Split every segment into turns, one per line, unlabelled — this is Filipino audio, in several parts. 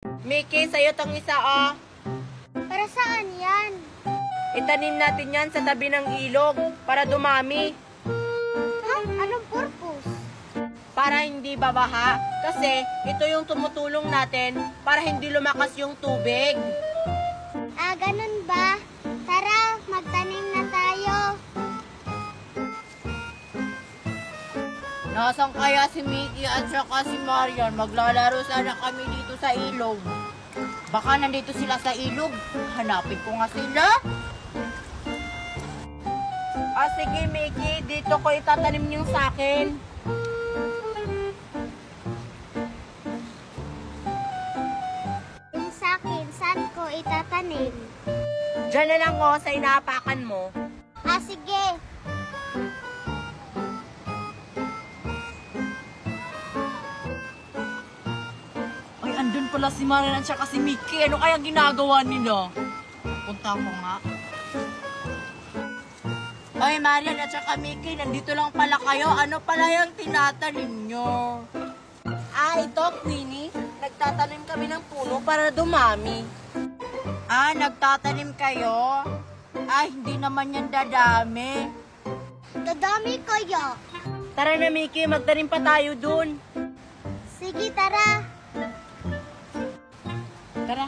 Mickey, sa'yo tong isa, oh.
Para saan yan?
Itanim natin yan sa tabi ng ilog para dumami.
Ha? Anong purpose?
Para hindi babaha. Kasi ito yung tumutulong natin para hindi lumakas yung tubig.
Ah, ganun ba? Tara, magtanim na tayo.
Nasaan kaya si Mickey at saka si Marian? Maglalaro sana kami dito sa ilog. Baka nandito sila sa ilog. Hanapin ko nga sila. Ah, sige Mickey, dito ko itatanim yung sakin.
Yung sakin, saan ko itatanim?
Diyan na lang oh, sa inaapakan mo.
Ah, sige.
Ay, andun pala si Marian at saka si Mickey. Ano kaya ginagawa nila? Punta ko nga. Ay, Marian at saka Mickey, nandito lang pala kayo. Ano pala yung tinatanim nyo? Ah, ito, Queenie. Nagtatanim kami ng puno para dumami. Ah, nagtatanim kayo? Ay, hindi naman yan dadami.
Dadami kaya.
Tara na, Mickey. Magtanim pa tayo dun.
Sige, tara.
Tara.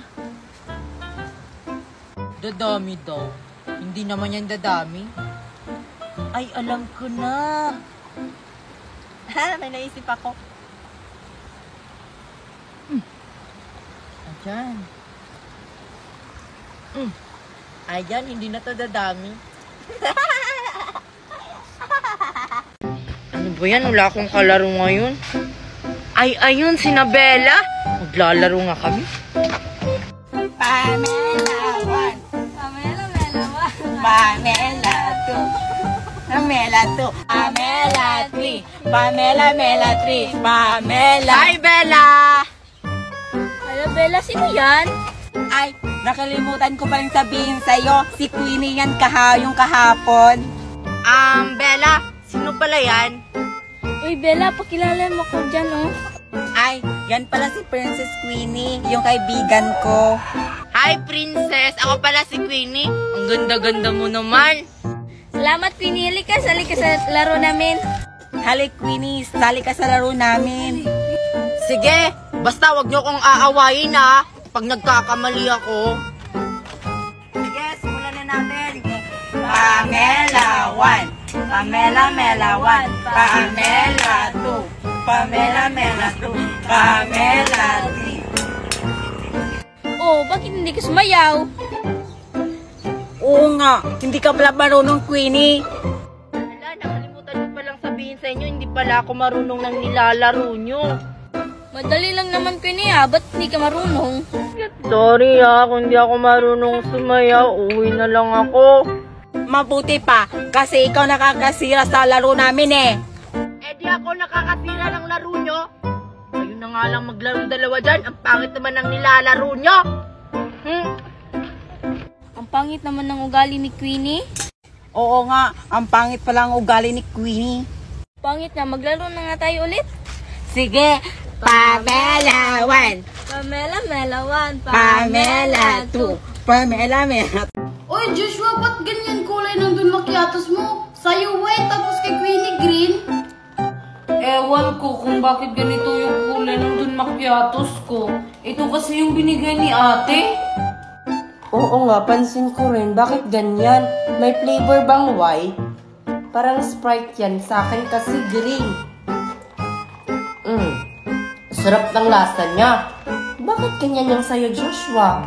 Dadami daw. Hindi naman yan dadami. Ay, alam ko na. Ha, may naisip ako. Ayan. Ayan, hindi na to dadami. Ano ba yan? Wala akong kalaro ngayon. Ay, ayun, si Bella. Maglalaro nga kami. Pamela 1.
Pamela, Mela 1.
Pamela 2. Pamela 2. Pamela 3. Pamela, Mela 3. Pamela. Hi, Bella!
Hello, Bella. Sino yan?
Ay, nakalimutan ko palang sabihin sa'yo. Si Queenie yan yung kahapon. Bella, sino pala yan?
Uy, Bella, pakilala mo ko dyan, oh.
Ay, yan pala si Princess Queenie, yung kaibigan ko. Hi, Princess! Ako pala si Queenie. Ang ganda-ganda mo naman.
Salamat, Queenie. Halika, sali ka sa laro namin.
Hali, Queenie. Sali ka sa laro namin. Sige, basta wag niyo kong aawayin, ha? Pag nagkakamali ako. Sige, simulan na natin. Pamela 1. Pamela, Mela 1. Pamela 2. Pamela, Mela 2. Pamela 3.
Oh, bakit hindi ka sumayaw?
Oo nga, hindi ka pala marunong, Queenie. Wala, nakalimutan ko palang sabihin sa inyo, hindi pala ako marunong ng nilalaro nyo.
Madali lang naman, Queenie, ba't hindi ka marunong?
Sorry kung hindi ako marunong sumayaw, uwi na lang ako. Mabuti pa, kasi ikaw nakakasira sa laro namin eh. Eh di ako nakakasira ng laro nyo. Ayun na nga lang maglaro dalawa dyan, ang pangit naman ng nilalaro nyo.
Ang pangit naman ng ugali ni Queenie.
Oo nga, ang pangit pala ang ugali ni Queenie.
Pangit na, maglaro na nga tayo ulit.
Sige, Pamela 1.
Pamela, Mela 1.
Pamela 2. Pamela, Mela 2.
Oy, Joshua, ba't ganyan kulay ng Don Macchiatos mo? Sa'yo white, tapos kay Queenie green?
Ewan ko kung bakit ganito yung kulay ng Don Macchiatos ko. Ito kasi yung binigay ni ate.
Oo nga, pansin ko rin. Bakit ganyan? May flavor bang white? Parang Sprite yan. Sa akin kasi green. Sarap ng lasa niya. Bakit ganyan yung sa'yo, Joshua?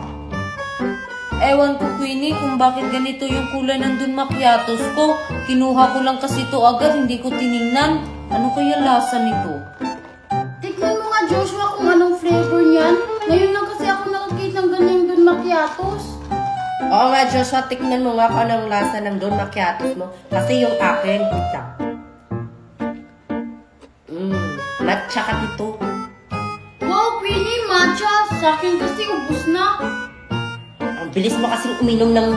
Ewan ko, Queenie, kung bakit ganito yung kulay ng Don Macchiatos ko. Kinuha ko lang kasi ito agad, hindi ko tiningnan. Ano kaya lasa nito?
Tignan mo nga, Joshua, kung anong flavor niyan. Ngayon lang kasi ako nakakita ng ganyang Don Macchiatos.
Oo nga, Joshua, tikman mo nga kung anong lasa ng Don Macchiatos mo. Kasi yung akin, ito. Matcha ka dito.
Wow, Queenie, matcha. Sa akin kasi ubus na.
Ang bilis mo kasing uminom ng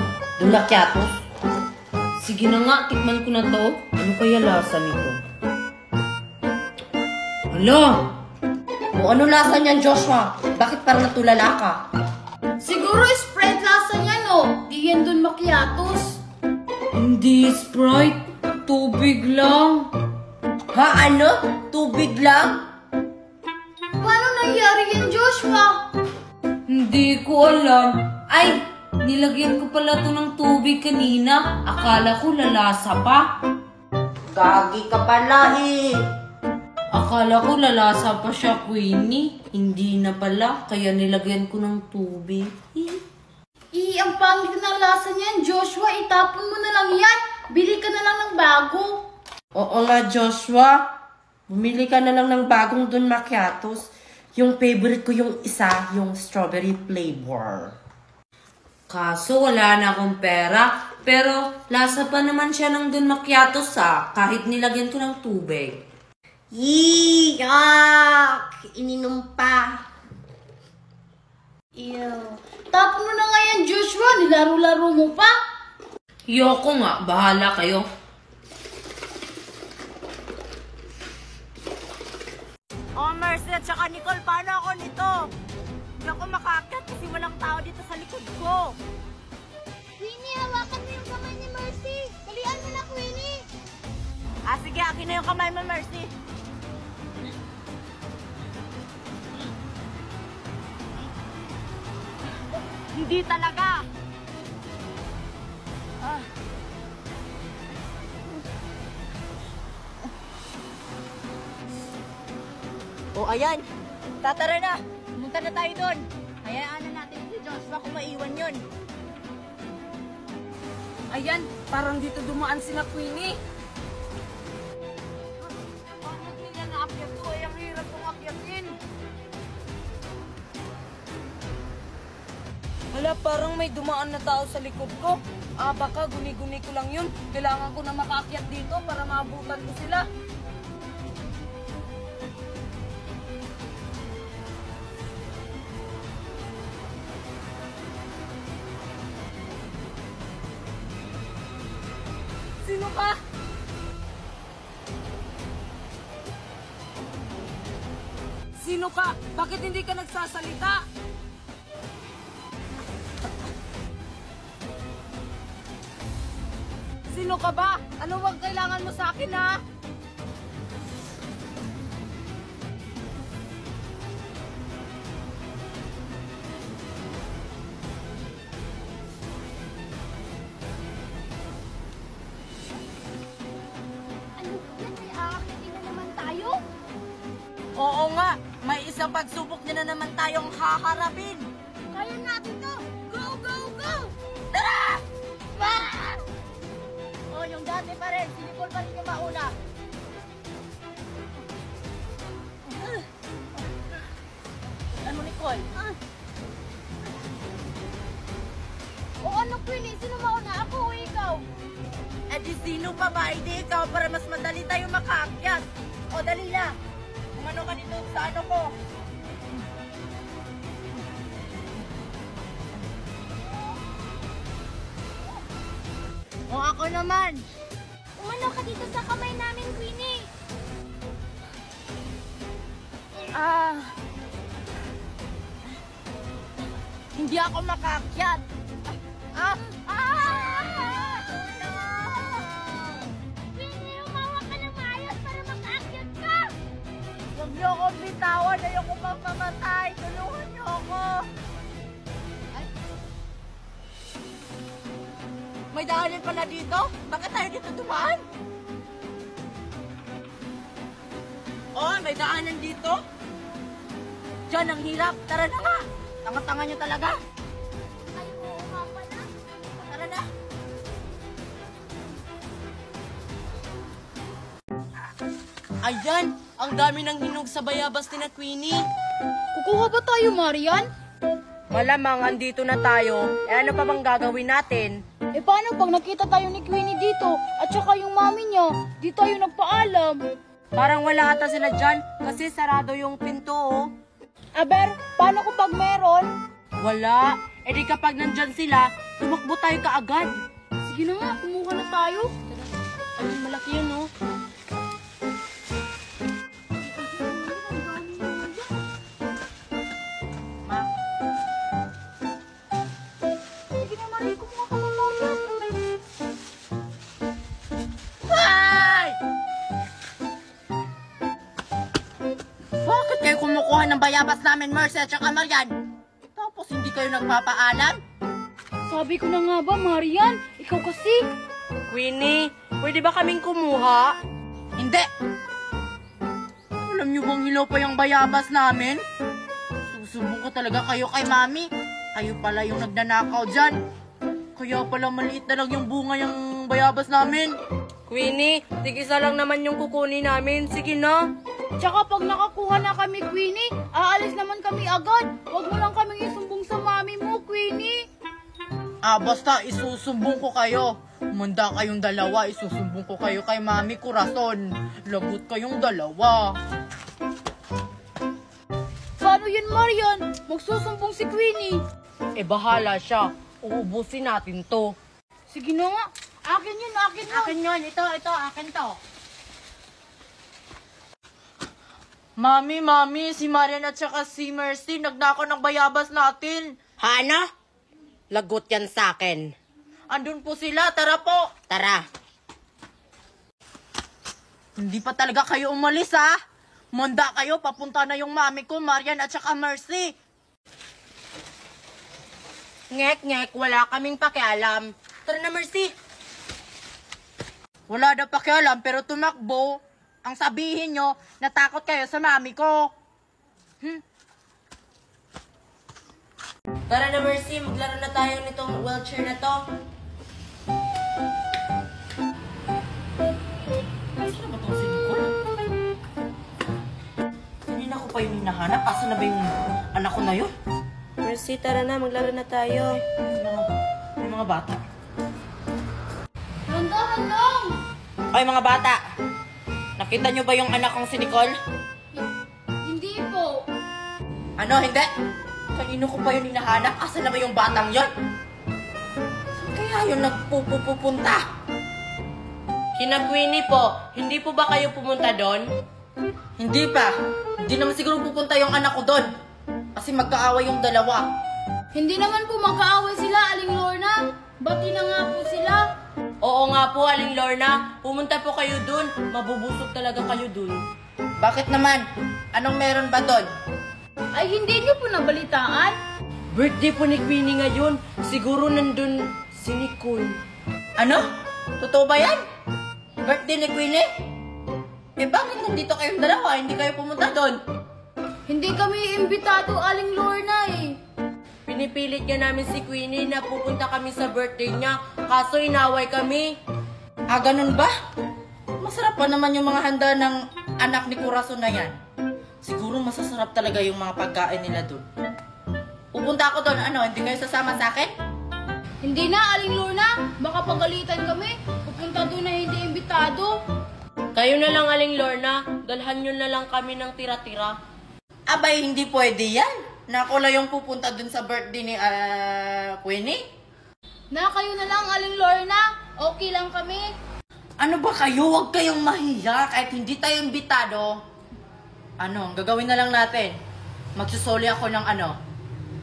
Don Macchiatos.
Sige na nga, tikman ko na to. Ano kaya lasa nito?
Hala! O ano lasa niyan, Joshua? Bakit parang natulala ka?
Siguro Sprite lasa niya, no? Di yan dun macchiatos.
Hindi Sprite. Tubig lang.
Ha, ano? Tubig lang?
Paano nangyari yan, Joshua?
Hindi ko alam. Ay, nilagyan ko pala to ng tubig kanina. Akala ko lalasa pa.
Gagi ka pala eh.
Akala ko lalasa pa siya, Queenie. Hindi na pala, kaya nilagyan ko ng tubig.
Ang pangit na lasa niyan, Joshua. Itapon mo na lang yan. Bili ka na lang ng bago.
Oo nga, Joshua. Bumili ka na lang ng bagong Don Macchiatos. Yung favorite ko yung isa, yung strawberry flavor.
Kaso wala na akong pera. Pero lasa pa naman siya ng Don Macchiatos kahit nilagyan ko ng tubig.
Yak! Ininom pa.
Ew. Tapon mo na nga yan, Joshua. Nilaro-laro mo pa.
Yoko nga, bahala kayo.
Oh, Mercy at saka Nicole, paano ako nito? Hindi ako makaakyat kasi walang tao dito sa likod ko.
Queenie, hawakan mo yung kamay ni Mercy. Kulian mo na, Queenie.
Sige, akin na yung kamay mo, Mercy. Hindi talaga. Ayan. Tatara na. Pumunta na tayo doon. Hayaan na natin si Joshua kung maiwan yun.
Ayan, parang dito dumaan sila, Queenie.
Bakit nila naakyat ko? Ang hirap kong akyatin.
Hala, parang may dumaan na tao sa likod ko. Baka guni-guni ko lang yun. Kailangan ko na makaakyat dito para maabutan ko sila. Sino ka? Sino ka? Bakit hindi ka nagsasalita? Sino ka ba? Ano bang kailangan mo sa akin, ha?
Ano yan? May aakitin na naman tayo?
Oo nga, may isang pagsubok niya na naman tayong haharapin.
Kaya natin to. Go, go, go!
Tara! Ah! Oh, yung dati pa rin. Si Nicole pa rin yung mauna. Ano, Nicole?
O ano, Queenie? Sino mauna? Ako o ikaw?
Eh di sino pa ba? Hindi ikaw para mas madali tayo makaakyat. O dali na. Kung ano ka dito sa ano ko. O ako naman.
Umano ka dito sa kamay namin, Queenie.
Hindi ako makaakyat.
Queenie, umawa ka ng maayos para makaakyat ka.
Huwag niyo akong bitawan. Ayoko pang mamatay. Tulungan niyo ako. May daanan pala dito? Bakit tayo dito dumaan? Oh, may daanan dito? Diyan, ang hirap. Tara na nga. Tanga-tanga niyo talaga.
Ay, oo nga pala.
Tara na. Ayan, ang dami ng hinog sa bayabas ni na Queenie.
Kukuha ba tayo, Marian?
Malamang andito na tayo. Ano pa bang gagawin natin?
Paano pag nakita tayo ni Queenie dito at saka yung mami niya, di tayo nagpaalam?
Parang wala ata sila dyan kasi sarado yung pinto, oh.
Aber, paano kapag meron?
Wala. E di kapag nandyan sila, tumakbo tayo kaagad.
Sige na nga, kumuha na tayo.
Ayun, malaki yun, oh. bayabas namin, Mercy at saka Marian. Tapos hindi kayo nagpapaalam?
Sabi ko na nga ba, Marian? Ikaw kasi.
Queenie, pwede ba kaming kumuha?
Hindi. Alam niyo bang hilaw pa yung bayabas namin? Susubo ko talaga kayo kay Mami. Kayo pala yung nagnanakaw dyan. Kaya pala maliit na lang yung bunga yung bayabas namin.
Queenie, tig-isa lang naman yung kukunin namin. Sige na.
Tsaka pag nakakuha na kami, Queenie, aalis naman kami agad. Huwag mo lang kaming isumbong sa mami mo, Queenie.
Basta isusumbong ko kayo. Manda kayong dalawa, isusumbong ko kayo kay Mami Corazon. Lagot kayong dalawa.
Paano yun, Marian? Magsusumbong si Queenie.
Bahala siya. Uubusin natin to.
Sige na nga. Akin yun, akin yun.
Akin yun, ito, akin to. Mami, si Marian at saka si Mercy nagnakaw ng bayabas natin. Hana? Lagot yan sa akin. Andun po sila, tara po. Tara. Hindi pa talaga kayo umalis, ha? Manda kayo, papunta na yung mami ko, Marian at saka Mercy. Ngek, wala kaming pakialam. Tara na, Mercy. Wala na pakialam, pero tumakbo. Ang sabihin nyo, natakot kayo sa mami ko.
Tara na, Mercy. Maglaro na tayo nitong wheelchair na to.
Sino ba itong si Nicole? Kanina ko pa yung hinahanap. Asa na ba yung anak ko na yun?
Mercy, tara na. Maglaro na tayo.
May mga bata.
Landahan lang.
Ay, mga bata! Nakita nyo ba yung anak kong si Nicole?
Hindi po.
Ano, hindi? Kanino ko pa yun hinahanap? Asa na ba yung batang yon? Saan kaya yun nagpupunta?
Kina Queenie po, hindi po ba kayo pumunta doon?
Hindi pa. Hindi naman siguro pupunta yung anak ko doon. Kasi magkaaway yung dalawa.
Hindi naman po magkaaway sila, Aling Lorna. Bati na nga po sila.
Oo nga po, Aling Lorna. Pumunta po kayo doon. Mabubusog talaga kayo doon.
Bakit naman? Anong meron ba doon?
Ay, hindi niyo po nabalitaan?
Birthday po ni Queenie ngayon. Siguro nandun si Nicole.
Ano? Totoo ba yan? Birthday ni Queenie? Bakit nandito kayong dalawa? Hindi kayo pumunta doon?
Hindi kami imbitado, Aling Lorna eh.
Pinipilit niya namin si Queenie na pupunta kami sa birthday niya. Kaso inaway kami.
Ganun ba? Masarap pa naman yung mga handa ng anak ni Corazon na yan. Siguro masasarap talaga yung mga pagkain nila doon. Pupunta ako doon, hindi kayo sasama sa akin?
Hindi na, Aling Lorna. Baka pagalitan kami. Pupunta doon na hindi imbitado.
Kayo na lang, Aling Lorna. Dalhan nyo na lang kami ng tira-tira.
Abay, hindi pwede yan. Na ako lang yung pupunta doon sa birthday ni Queenie.
Na kayo na lang, Aling Lorna. Okay lang kami.
Ano ba kayo? Huwag kayong mahiya kahit hindi tayo imbitado. Ang gagawin na lang natin? Magsusoli ako ng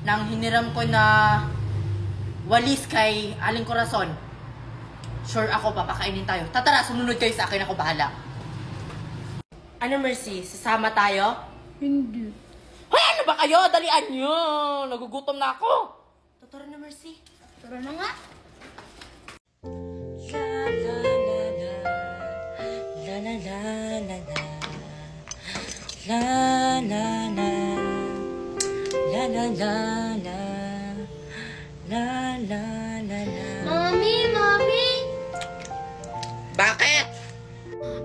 ng hiniram ko na walis kay Aling Corazon. Sure ako, papakainin tayo. Tatara, sumunod kayo sa akin, ako bahala.
Ano, Mercy? Sasama tayo?
Hindi.
Hoy, ano ba kayo? Dalian nyo! Nagugutom na ako!
Tara na, Mercy.
Tara na nga.
La la la la la la la la la la la la la la la la.
Mami!
Bakit?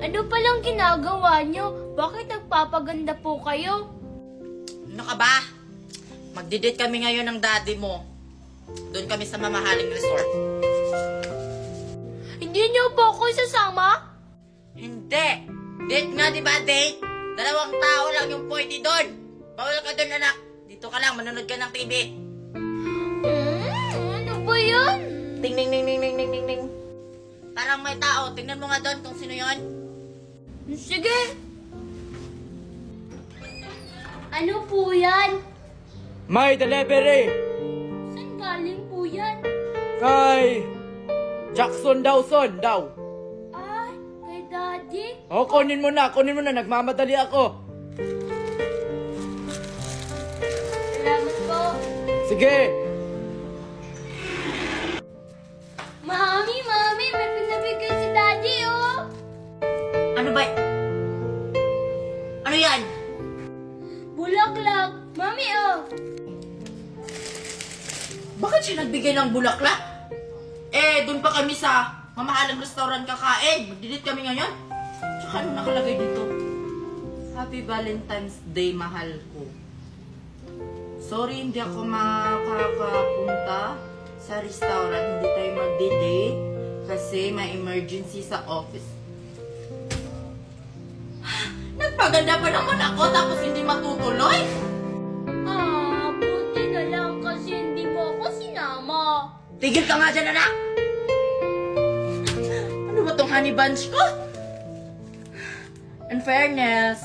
Ano palang ginagawa nyo? Bakit nagpapaganda po kayo?
Ano ka ba? Magdi-date kami ngayon ng daddy mo. Doon kami sa mamahaling resort.
Hindi nyo po ako sasama?
Hindi! Date nga, di ba? Date! 2 tao lang yung pwede doon. Bawal ka doon, anak. Dito ka lang, manonood ka ng TV.
Ano ba yan?
Ting, ning, ning, ning, ning, ning, ning, ning. Parang may tao. Tingnan mo nga doon kung sino yon.
Sige. Ano po yan?
May delivery
Saan galing po yan?
kay Jackson Dawson daw.
Ay, kay Daddy?
O, kunin mo na, nagmamadali ako. Sige!
Mami, may pinabigay si Daddy, oh.
Ano ba? Ano yan?
Bulaklak. Mami, oh.
Bakit siya nagbigay ng bulaklak? Eh, dun pa kami sa mamahalang restaurant kakain. Mag-delete kami ngayon. Tsaka ano nakalagay dito? Happy Valentine's Day, mahal ko. Sorry, hindi ako makakapunta sa restaurant. Hindi tayo mag-date kasi may emergency sa office. Nagpaganda pa naman ako tapos hindi matutuloy.
Buti na lang kasi hindi mo ako sinama.
Tigil ka nga dyan, anak! Ano ba tong honey bunch ko? In fairness,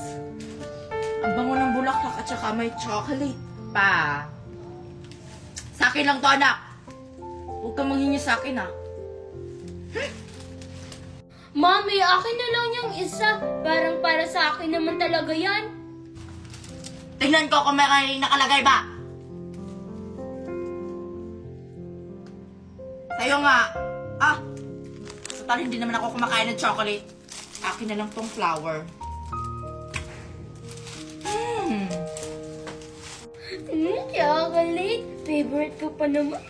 ang bango ng bulaklak at saka may chocolate pa. Sa akin lang to, anak. Huwag kang manghingi sa akin, ha?
Mami, akin na lang yung isa. Parang para sa akin naman talaga yan.
Tingnan ko kung may nakalagay ba. Sa'yo nga. Total hindi naman ako kumakain ng chocolate. Akin na lang tong flower.
Chocolate. Favorite ko pa naman.